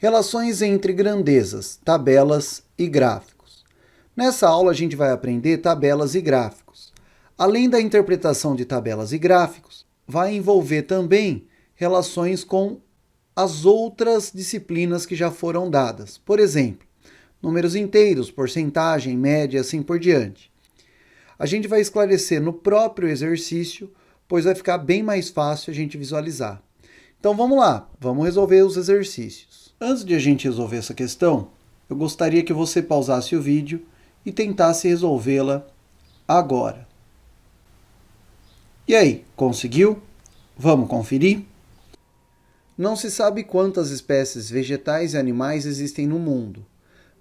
Relações entre grandezas, tabelas e gráficos. Nessa aula a gente vai aprender tabelas e gráficos. Além da interpretação de tabelas e gráficos, vai envolver também relações com as outras disciplinas que já foram dadas. Por exemplo, números inteiros, porcentagem, média e assim por diante. A gente vai esclarecer no próprio exercício, pois vai ficar bem mais fácil a gente visualizar. Então vamos lá, vamos resolver os exercícios. Antes de a gente resolver essa questão, eu gostaria que você pausasse o vídeo e tentasse resolvê-la agora. E aí, conseguiu? Vamos conferir? Não se sabe quantas espécies vegetais e animais existem no mundo,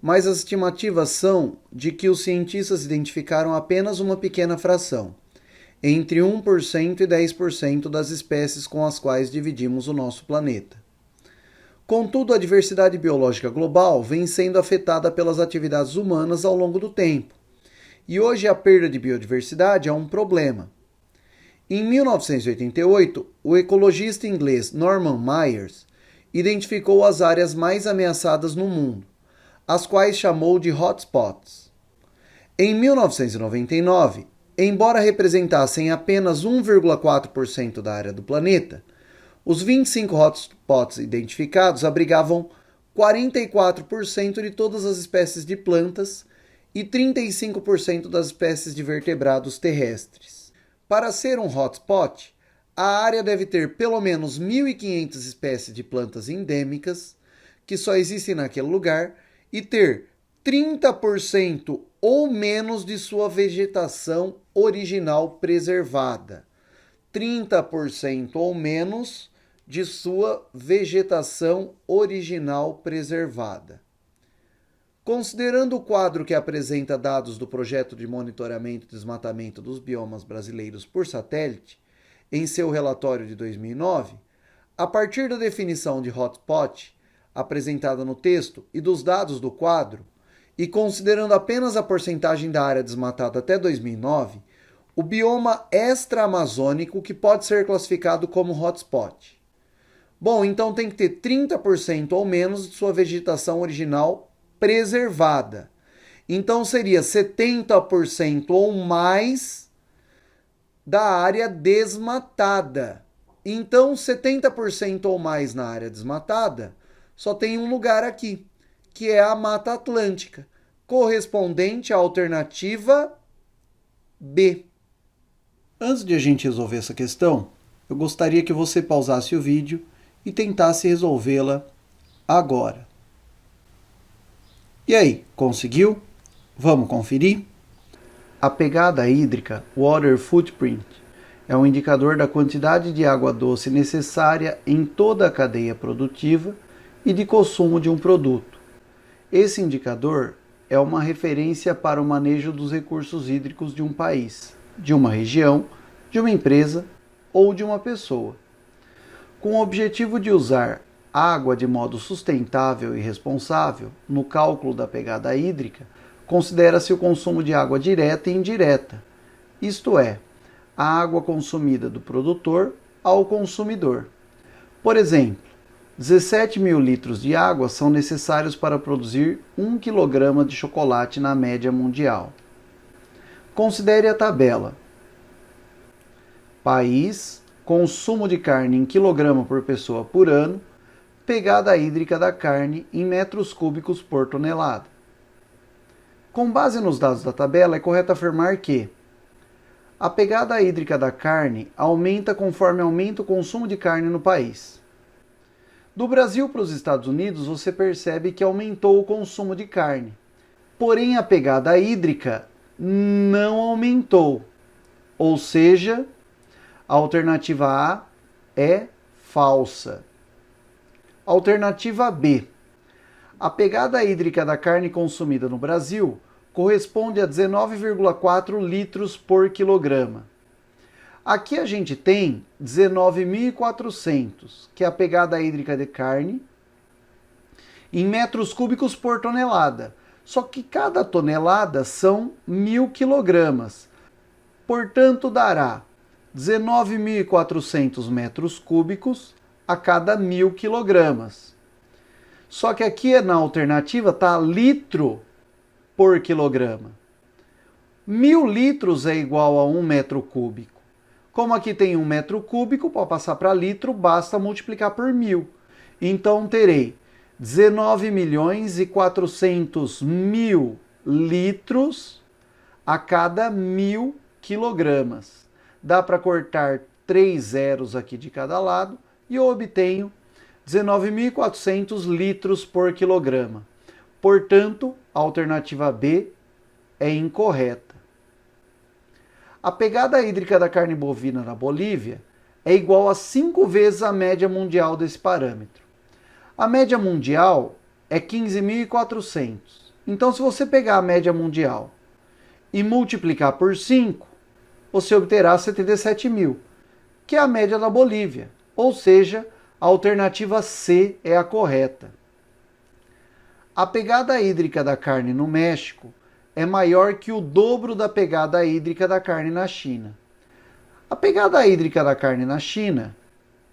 mas as estimativas são de que os cientistas identificaram apenas uma pequena fração, entre 1% e 10% das espécies com as quais dividimos o nosso planeta. Contudo, a diversidade biológica global vem sendo afetada pelas atividades humanas ao longo do tempo, e hoje a perda de biodiversidade é um problema. Em 1988, o ecologista inglês Norman Myers identificou as áreas mais ameaçadas no mundo, as quais chamou de hotspots. Em 1999, embora representassem apenas 1,4% da área do planeta, os 25 hotspots identificados abrigavam 44% de todas as espécies de plantas e 35% das espécies de vertebrados terrestres. Para ser um hotspot, a área deve ter pelo menos 1.500 espécies de plantas endêmicas, que só existem naquele lugar, e ter 30% ou menos de sua vegetação original preservada. 30% ou menos de sua vegetação original preservada. Considerando o quadro que apresenta dados do projeto de monitoramento e desmatamento dos biomas brasileiros por satélite, em seu relatório de 2009, a partir da definição de hotspot, apresentada no texto, e dos dados do quadro, e considerando apenas a porcentagem da área desmatada até 2009, o bioma extra-amazônico que pode ser classificado como hotspot. Bom, então tem que ter 30% ou menos de sua vegetação original preservada. Então seria 70% ou mais da área desmatada. Então 70% ou mais na área desmatada só tem um lugar aqui, que é a Mata Atlântica, correspondente à alternativa B. Antes de a gente resolver essa questão, eu gostaria que você pausasse o vídeo e tentasse resolvê-la agora. E aí, conseguiu? Vamos conferir? A pegada hídrica, Water Footprint, é um indicador da quantidade de água doce necessária em toda a cadeia produtiva e de consumo de um produto. Esse indicador é uma referência para o manejo dos recursos hídricos de um país, de uma região, de uma empresa ou de uma pessoa. Com o objetivo de usar água de modo sustentável e responsável, no cálculo da pegada hídrica, considera-se o consumo de água direta e indireta, isto é, a água consumida do produtor ao consumidor. Por exemplo, 17 mil litros de água são necessários para produzir 1 kg de chocolate na média mundial. Considere a tabela. País, consumo de carne em quilograma por pessoa por ano, pegada hídrica da carne em metros cúbicos por tonelada. Com base nos dados da tabela, é correto afirmar que a pegada hídrica da carne aumenta conforme aumenta o consumo de carne no país. Do Brasil para os Estados Unidos, você percebe que aumentou o consumo de carne. Porém, a pegada hídrica não aumentou. Ou seja, a alternativa A é falsa. Alternativa B. A pegada hídrica da carne consumida no Brasil corresponde a 19,4 litros por quilograma. Aqui a gente tem 19.400, que é a pegada hídrica de carne, em metros cúbicos por tonelada. Só que cada tonelada são 1.000 quilogramas. Portanto, dará 19.400 metros cúbicos a cada 1.000 quilogramas. Só que aqui na alternativa está litro por quilograma. 1.000 litros é igual a 1 metro cúbico. Como aqui tem 1 metro cúbico, para passar para litro, basta multiplicar por 1.000. Então terei 19.400.000 litros a cada 1.000 quilogramas. Dá para cortar 3 zeros aqui de cada lado e eu obtenho 19.400 litros por quilograma. Portanto, a alternativa B é incorreta. A pegada hídrica da carne bovina na Bolívia é igual a 5 vezes a média mundial desse parâmetro. A média mundial é 15.400. Então, se você pegar a média mundial e multiplicar por 5, você obterá 77.000, que é a média da Bolívia. Ou seja, a alternativa C é a correta. A pegada hídrica da carne no México é maior que o dobro da pegada hídrica da carne na China. A pegada hídrica da carne na China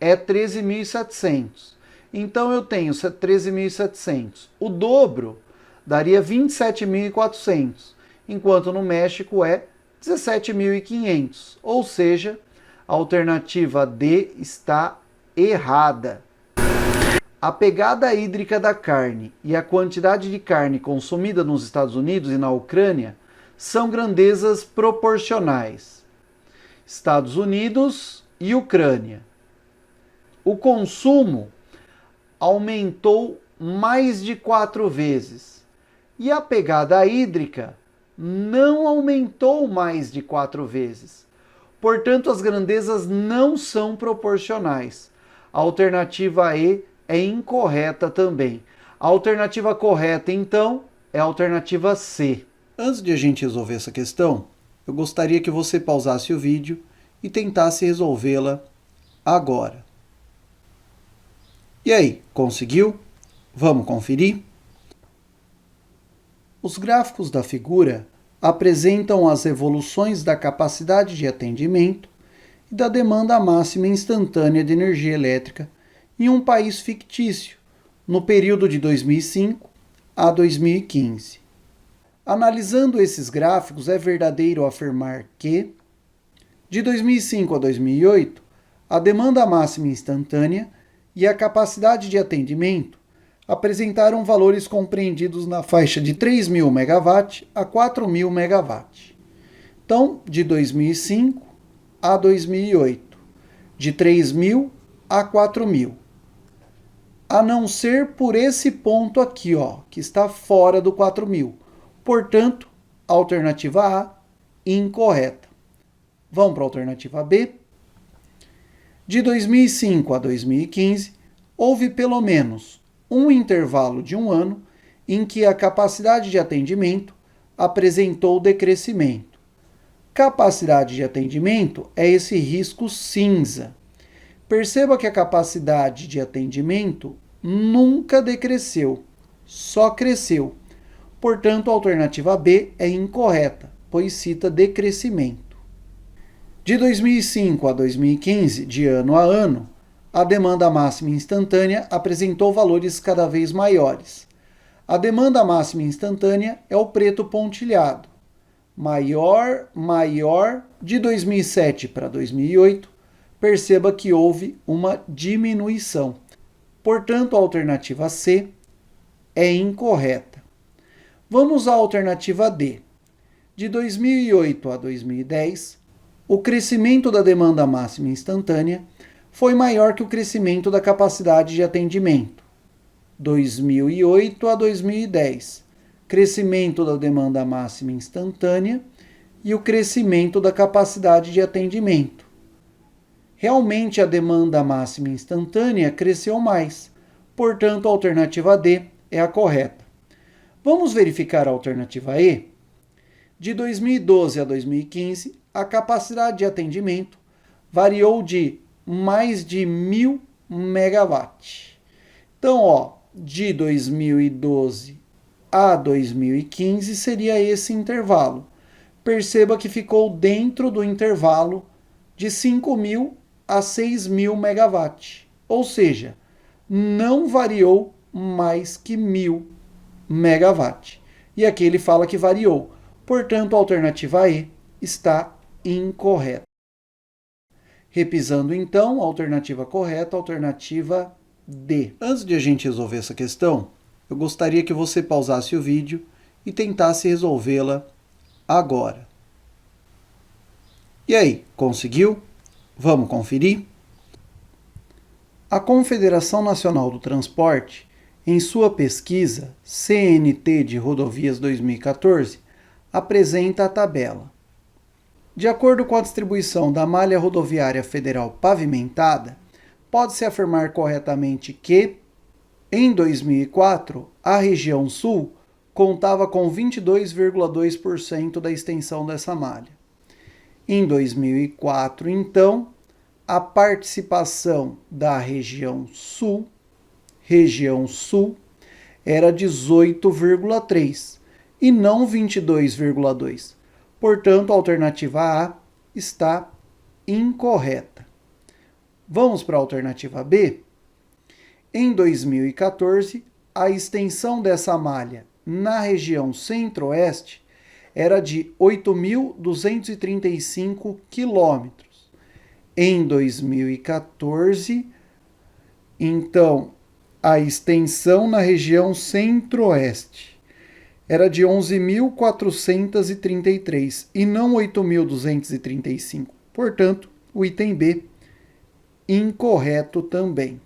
é 13.700. Então eu tenho 13.700. O dobro daria 27.400, enquanto no México é 17.500. Ou seja, a alternativa D está errada. A pegada hídrica da carne e a quantidade de carne consumida nos Estados Unidos e na Ucrânia são grandezas proporcionais. Estados Unidos e Ucrânia. O consumo aumentou mais de 4 vezes e a pegada hídrica não aumentou mais de 4 vezes. Portanto, as grandezas não são proporcionais. A alternativa E é incorreta também. A alternativa correta, então, é a alternativa C. Antes de a gente resolver essa questão, eu gostaria que você pausasse o vídeo e tentasse resolvê-la agora. E aí, conseguiu? Vamos conferir? Os gráficos da figura apresentam as evoluções da capacidade de atendimento e da demanda máxima instantânea de energia elétrica em um país fictício, no período de 2005 a 2015. Analisando esses gráficos, é verdadeiro afirmar que, de 2005 a 2008, a demanda máxima instantânea e a capacidade de atendimento apresentaram valores compreendidos na faixa de 3.000 MW a 4.000 MW. Então, de 2005 a 2008, de 3.000 a 4.000. A não ser por esse ponto aqui, que está fora do 4.000. Portanto, a alternativa A, incorreta. Vamos para a alternativa B. De 2005 a 2015, houve pelo menos um intervalo de um ano em que a capacidade de atendimento apresentou decrescimento. Capacidade de atendimento é esse risco cinza. Perceba que a capacidade de atendimento nunca decresceu, só cresceu. Portanto, a alternativa B é incorreta, pois cita decrescimento. De 2005 a 2015, de ano a ano, a demanda máxima instantânea apresentou valores cada vez maiores. A demanda máxima instantânea é o preto pontilhado. Maior, de 2007 para 2008, perceba que houve uma diminuição. Portanto, a alternativa C é incorreta. Vamos à alternativa D. De 2008 a 2010, o crescimento da demanda máxima instantânea foi maior que o crescimento da capacidade de atendimento. 2008 a 2010, crescimento da demanda máxima instantânea e o crescimento da capacidade de atendimento. Realmente a demanda máxima instantânea cresceu mais, portanto a alternativa D é a correta. Vamos verificar a alternativa E? De 2012 a 2015, a capacidade de atendimento variou de mais de 1.000 MW. Então, de 2012 a 2015 seria esse intervalo. Perceba que ficou dentro do intervalo de 5.000 a 6.000 MW. Ou seja, não variou mais que 1.000 megawatt. E aqui ele fala que variou. Portanto, a alternativa E está incorreta. Repisando então, a alternativa correta, a alternativa D. Antes de a gente resolver essa questão, eu gostaria que você pausasse o vídeo e tentasse resolvê-la agora. E aí, conseguiu? Vamos conferir? A Confederação Nacional do Transporte, em sua pesquisa CNT de Rodovias 2014, apresenta a tabela. De acordo com a distribuição da malha rodoviária federal pavimentada, pode-se afirmar corretamente que, em 2004, a região sul contava com 22,2% da extensão dessa malha. Em 2004, então, a participação da região sul era 18,3% e não 22,2%. Portanto, a alternativa A está incorreta. Vamos para a alternativa B? Em 2014, a extensão dessa malha na região centro-oeste era de 8.235 quilômetros. Em 2014, então, a extensão na região centro-oeste era de 11.433 e não 8.235. Portanto, o item B, incorreto também.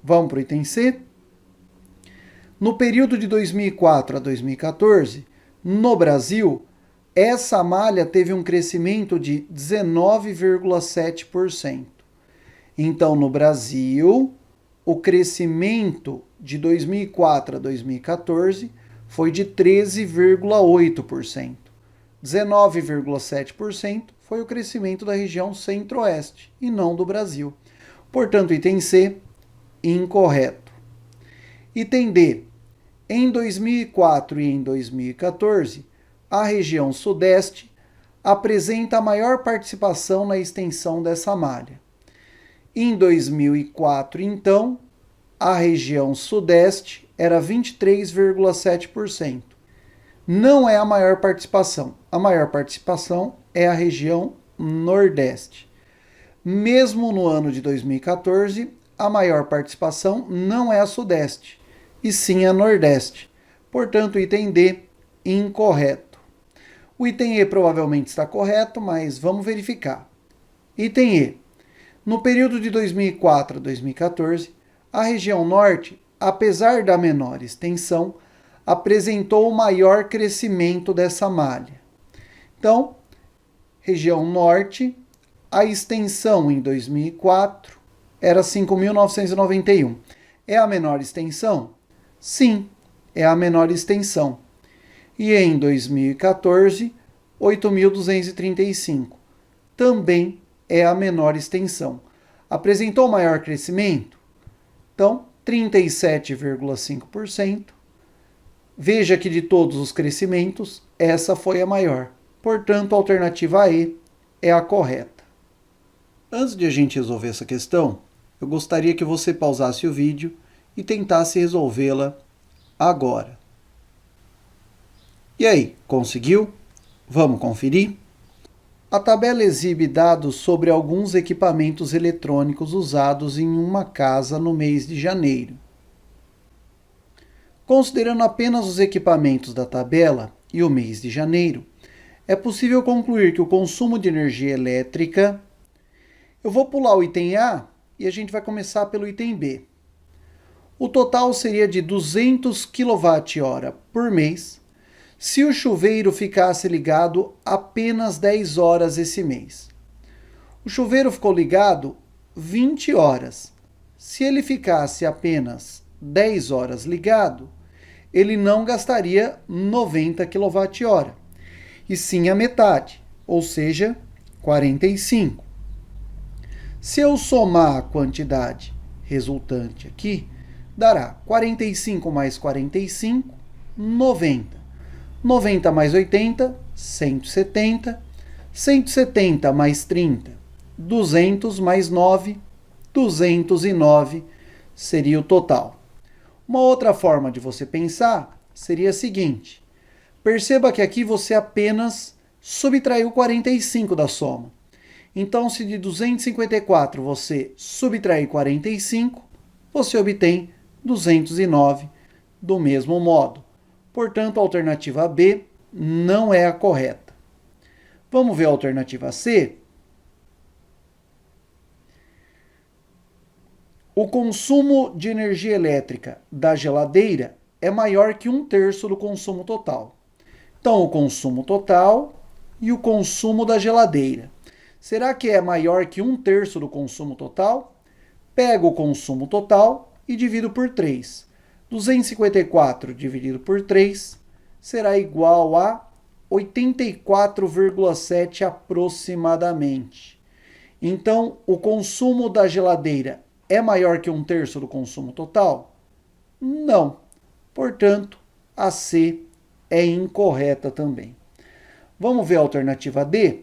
Vamos para o item C? No período de 2004 a 2014, no Brasil, essa malha teve um crescimento de 19,7%. Então, no Brasil, o crescimento de 2004 a 2014 foi de 13,8%. 19,7% foi o crescimento da região centro-oeste e não do Brasil. Portanto, item C, incorreto. Item D. Em 2004 e em 2014, a região sudeste apresenta a maior participação na extensão dessa malha. Em 2004, então, a região sudeste era 23,7%. Não é a maior participação. A maior participação é a região nordeste. Mesmo no ano de 2014, a maior participação não é a sudeste, e sim a nordeste. Portanto, o item D, incorreto. O item E provavelmente está correto, mas vamos verificar. Item E. No período de 2004 a 2014, a região norte, apesar da menor extensão, apresentou o maior crescimento dessa malha. Então, região norte, a extensão em 2004 era 5.991. É a menor extensão? Sim, é a menor extensão. E em 2014, 8.235. Também é a menor extensão. Apresentou maior crescimento? Então, 37,5%. Veja que de todos os crescimentos, essa foi a maior. Portanto, a alternativa E é a correta. Antes de a gente resolver essa questão, eu gostaria que você pausasse o vídeo e tentasse resolvê-la agora. E aí, conseguiu? Vamos conferir? A tabela exibe dados sobre alguns equipamentos eletrônicos usados em uma casa no mês de janeiro. Considerando apenas os equipamentos da tabela e o mês de janeiro, é possível concluir que o consumo de energia elétrica... Eu vou pular o item A e a gente vai começar pelo item B. O total seria de 200 kWh por mês, se o chuveiro ficasse ligado apenas 10 horas esse mês. O chuveiro ficou ligado 20 horas. Se ele ficasse apenas 10 horas ligado, ele não gastaria 90 kWh, e sim a metade, ou seja, 45. Se eu somar a quantidade resultante aqui, dará 45 mais 45, 90. 90 mais 80, 170. 170 mais 30, 200 mais 9, 209 seria o total. Uma outra forma de você pensar seria a seguinte. Perceba que aqui você apenas subtraiu 45 da soma. Então, se de 254 você subtrair 45, você obtém 209 do mesmo modo. Portanto, a alternativa B não é a correta. Vamos ver a alternativa C? O consumo de energia elétrica da geladeira é maior que 1/3 do consumo total. Então, o consumo total e o consumo da geladeira. Será que é maior que 1/3 do consumo total? Pego o consumo total e divido por 3. 254 dividido por 3 será igual a 84,7 aproximadamente. Então, o consumo da geladeira é maior que 1/3 do consumo total? Não. Portanto, a C é incorreta também. Vamos ver a alternativa D?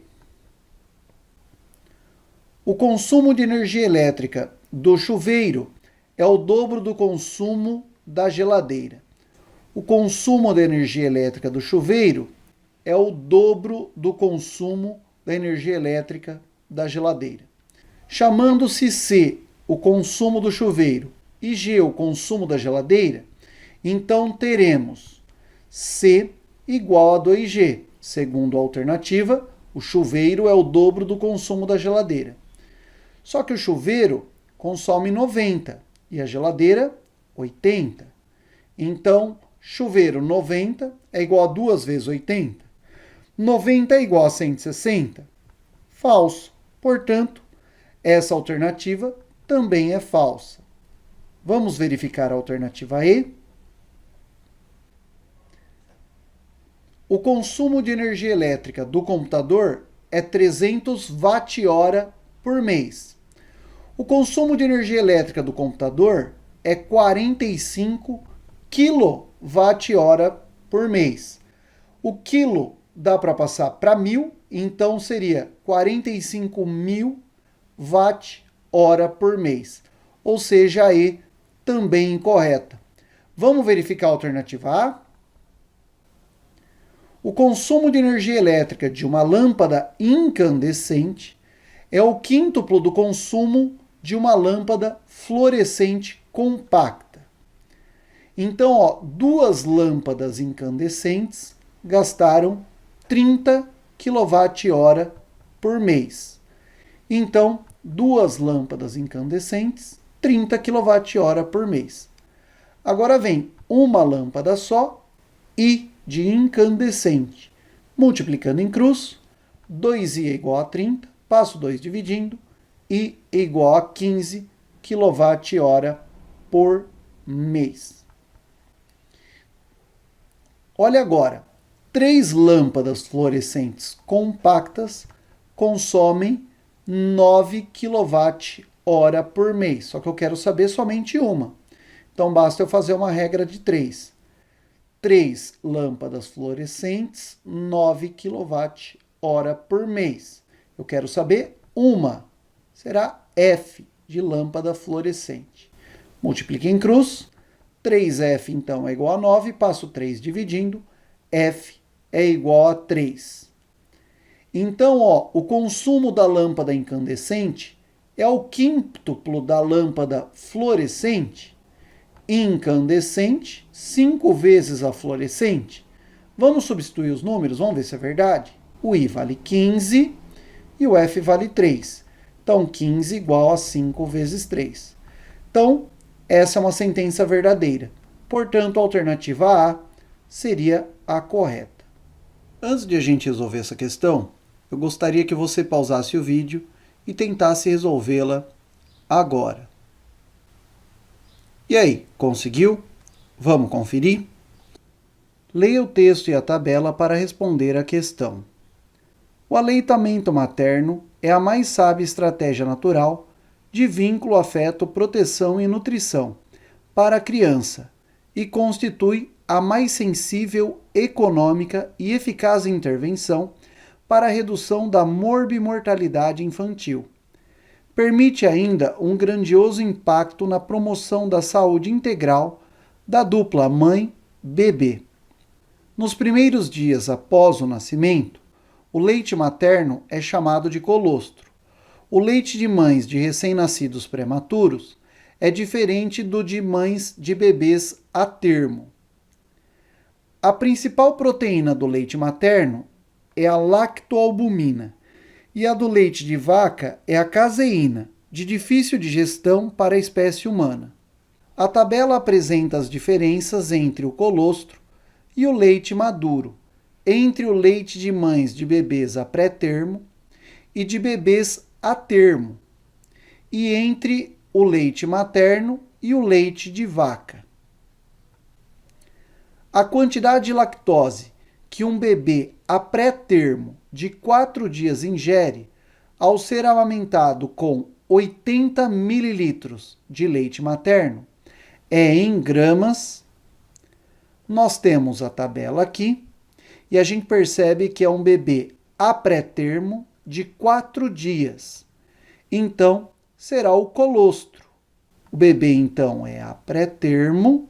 O consumo de energia elétrica do chuveiro é o dobro do consumo da geladeira. O consumo de energia elétrica do chuveiro é o dobro do consumo da energia elétrica da geladeira. Chamando-se C o consumo do chuveiro e G o consumo da geladeira, então teremos C igual a 2G. Segundo a alternativa, o chuveiro é o dobro do consumo da geladeira. Só que o chuveiro consome 90 e a geladeira 80. Então, chuveiro 90 é igual a 2 vezes 80. 90 é igual a 160? Falso. Portanto, essa alternativa também é falsa. Vamos verificar a alternativa E. O consumo de energia elétrica do computador é 300 watt-hora por mês. O consumo de energia elétrica do computador é 45 kWh por mês. O quilo dá para passar para 1000, então seria 45.000 watt-hora por mês. Ou seja, a E também incorreta. Vamos verificar a alternativa A? O consumo de energia elétrica de uma lâmpada incandescente é o quíntuplo do consumo de uma lâmpada fluorescente compacta. Então, duas lâmpadas incandescentes gastaram 30 kWh por mês. Então, duas lâmpadas incandescentes, 30 kWh por mês. Agora vem uma lâmpada só e de incandescente. Multiplicando em cruz, 2i é igual a 30, passo 2 dividindo, I é igual a 15 kWh por mês. Olha agora, 3 lâmpadas fluorescentes compactas consomem 9 kWh por mês, só que eu quero saber somente uma. Então basta eu fazer uma regra de 3. 3 lâmpadas fluorescentes, 9 kWh por mês. Eu quero saber uma. Será F de lâmpada fluorescente. Multiplique em cruz. 3F então é igual a 9. Passo 3 dividindo. F é igual a 3. Então, o consumo da lâmpada incandescente é o quíntuplo da lâmpada fluorescente. Incandescente, 5 vezes a fluorescente. Vamos substituir os números, vamos ver se é verdade. O I vale 15 e o F vale 3. Então, 15 igual a 5 vezes 3. Então, essa é uma sentença verdadeira. Portanto, a alternativa A seria a correta. Antes de a gente resolver essa questão, eu gostaria que você pausasse o vídeo e tentasse resolvê-la agora. E aí, conseguiu? Vamos conferir? Leia o texto e a tabela para responder a questão. O aleitamento materno é a mais sábia estratégia natural de vínculo, afeto, proteção e nutrição para a criança e constitui a mais sensível, econômica e eficaz intervenção para a redução da morbimortalidade infantil. Permite ainda um grandioso impacto na promoção da saúde integral da dupla mãe-bebê. Nos primeiros dias após o nascimento, o leite materno é chamado de colostro. O leite de mães de recém-nascidos prematuros é diferente do de mães de bebês a termo. A principal proteína do leite materno é a lactoalbumina e a do leite de vaca é a caseína, de difícil digestão para a espécie humana. A tabela apresenta as diferenças entre o colostro e o leite maduro, entre o leite de mães de bebês a pré-termo e de bebês a termo, e entre o leite materno e o leite de vaca. A quantidade de lactose que um bebê a pré-termo de 4 dias ingere ao ser amamentado com 80 mililitros de leite materno é em gramas. Nós temos a tabela aqui e a gente percebe que é um bebê a pré-termo de 4 dias. Então, será o colostro. O bebê, então, é a pré-termo,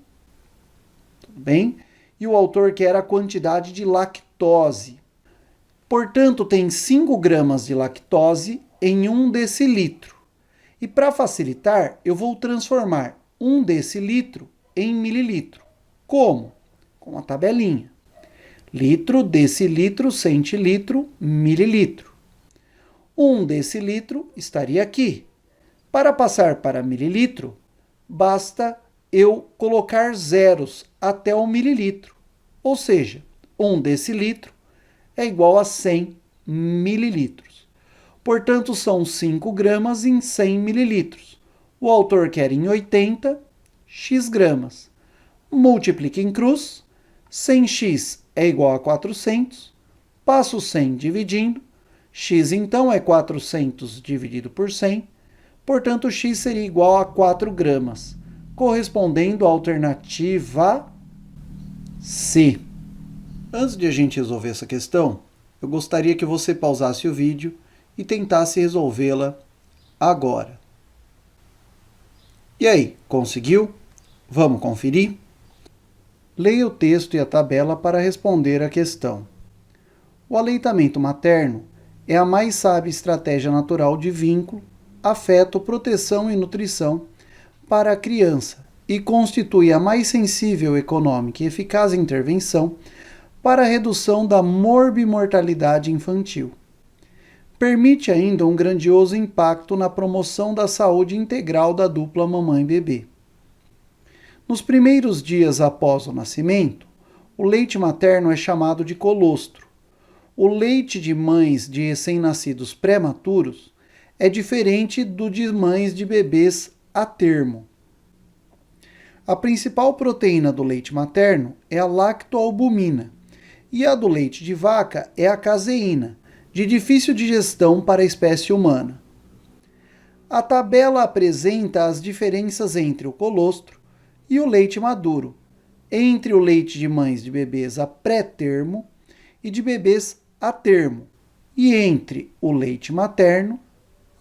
tudo bem? E o autor quer a quantidade de lactose. Portanto, tem 5 gramas de lactose em 1 decilitro. E para facilitar, eu vou transformar 1 decilitro em mililitro. Como? Com a tabelinha. Litro, decilitro, centilitro, mililitro. 1 decilitro estaria aqui. Para passar para mililitro, basta eu colocar zeros até o mililitro. Ou seja, 1 decilitro é igual a 100 mililitros. Portanto, são 5 gramas em 100 mililitros. O autor quer em 80 x gramas. Multiplique em cruz. 100x é igual a 400. Passo 100 dividindo. X, então, é 400 dividido por 100. Portanto, x seria igual a 4 gramas, correspondendo à alternativa C. Antes de a gente resolver essa questão, eu gostaria que você pausasse o vídeo e tentasse resolvê-la agora. E aí, conseguiu? Vamos conferir? Leia o texto e a tabela para responder a questão. O aleitamento materno é a mais sábia estratégia natural de vínculo, afeto, proteção e nutrição para a criança e constitui a mais sensível, econômica e eficaz intervenção para a redução da morbimortalidade infantil. Permite ainda um grandioso impacto na promoção da saúde integral da dupla mamãe-bebê. Nos primeiros dias após o nascimento, o leite materno é chamado de colostro. O leite de mães de recém-nascidos prematuros é diferente do de mães de bebês a termo. A principal proteína do leite materno é a lactoalbumina e a do leite de vaca é a caseína, de difícil digestão para a espécie humana. A tabela apresenta as diferenças entre o colostro e o leite maduro, entre o leite de mães de bebês a pré-termo e de bebês a termo, e entre o leite materno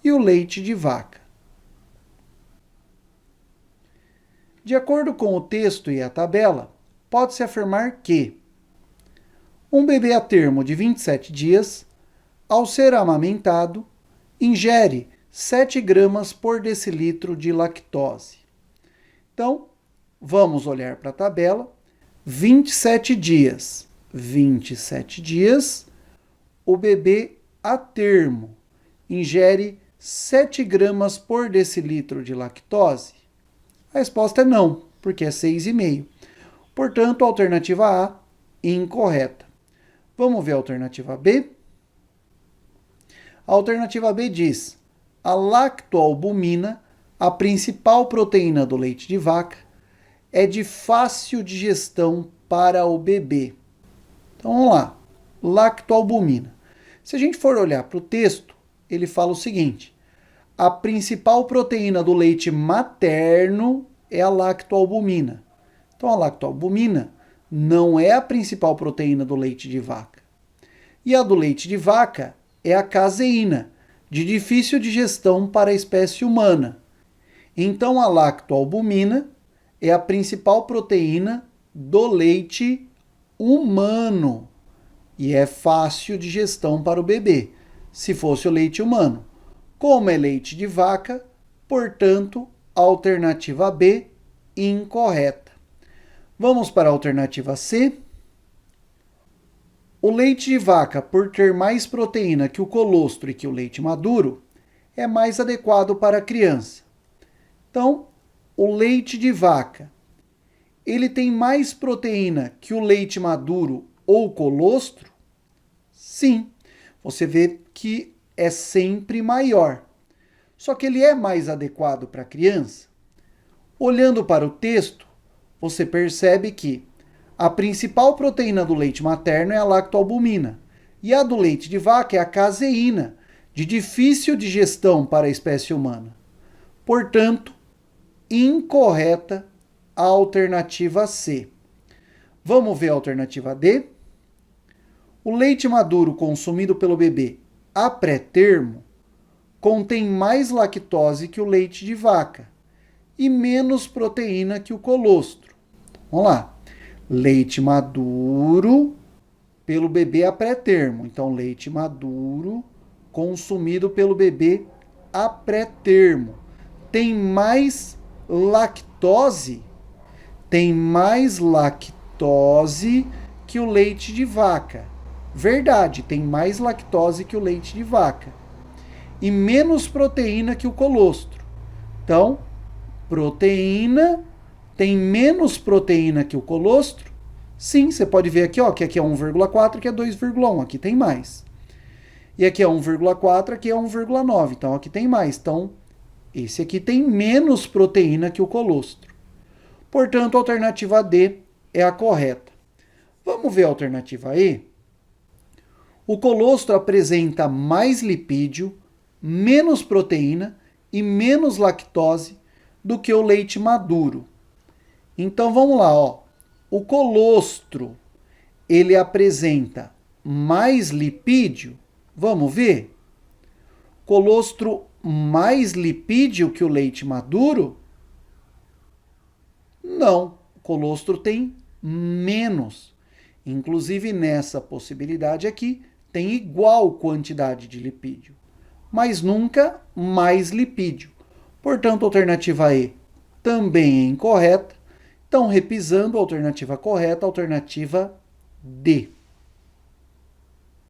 e o leite de vaca. De acordo com o texto e a tabela, pode-se afirmar que um bebê a termo de 27 dias, ao ser amamentado, ingere 7 gramas por decilitro de lactose. Então, vamos olhar para a tabela. 27 dias. 27 dias, o bebê a termo ingere 7 gramas por decilitro de lactose? A resposta é não, porque é 6,5. Portanto, a alternativa A, incorreta. Vamos ver a alternativa B? A alternativa B diz: a lactoalbumina, a principal proteína do leite de vaca, é de fácil digestão para o bebê. Então vamos lá, lactoalbumina. Se a gente for olhar para o texto, ele fala o seguinte: a principal proteína do leite materno é a lactoalbumina. Então a lactoalbumina não é a principal proteína do leite de vaca. E a do leite de vaca é a caseína, de difícil digestão para a espécie humana. Então a lactoalbumina é a principal proteína do leite humano e é fácil de digestão para o bebê, se fosse o leite humano. Como é leite de vaca, portanto, a alternativa B, incorreta. Vamos para a alternativa C. O leite de vaca, por ter mais proteína que o colostro e que o leite maduro, é mais adequado para a criança. Então, o leite de vaca, ele tem mais proteína que o leite maduro ou colostro? Sim, você vê que é sempre maior. Só que ele é mais adequado para a criança? Olhando para o texto, você percebe que a principal proteína do leite materno é a lactoalbumina e a do leite de vaca é a caseína, de difícil digestão para a espécie humana. Portanto, incorreta a alternativa C. Vamos ver a alternativa D? O leite maduro consumido pelo bebê a pré-termo contém mais lactose que o leite de vaca e menos proteína que o colostro. Vamos lá. Leite maduro pelo bebê a pré-termo. Então, leite maduro consumido pelo bebê a pré-termo. Tem mais lactose? Tem mais lactose que o leite de vaca. Verdade, tem mais lactose que o leite de vaca. E menos proteína que o colostro. Então, proteína tem menos proteína que o colostro? Sim, você pode ver aqui, ó, que aqui é 1,4, aqui é 2,1, aqui tem mais. E aqui é 1,4, aqui é 1,9, então aqui tem mais. Então, esse aqui tem menos proteína que o colostro. Portanto, a alternativa D é a correta. Vamos ver a alternativa E? O colostro apresenta mais lipídio, menos proteína e menos lactose do que o leite maduro. Então vamos lá, ó. O colostro, ele apresenta mais lipídio? Vamos ver? Colostro mais lipídio que o leite maduro? Não, o colostro tem menos. Inclusive nessa possibilidade aqui, tem igual quantidade de lipídio, mas nunca mais lipídio. Portanto, a alternativa E também é incorreta. Então, repisando, a alternativa correta, a alternativa D.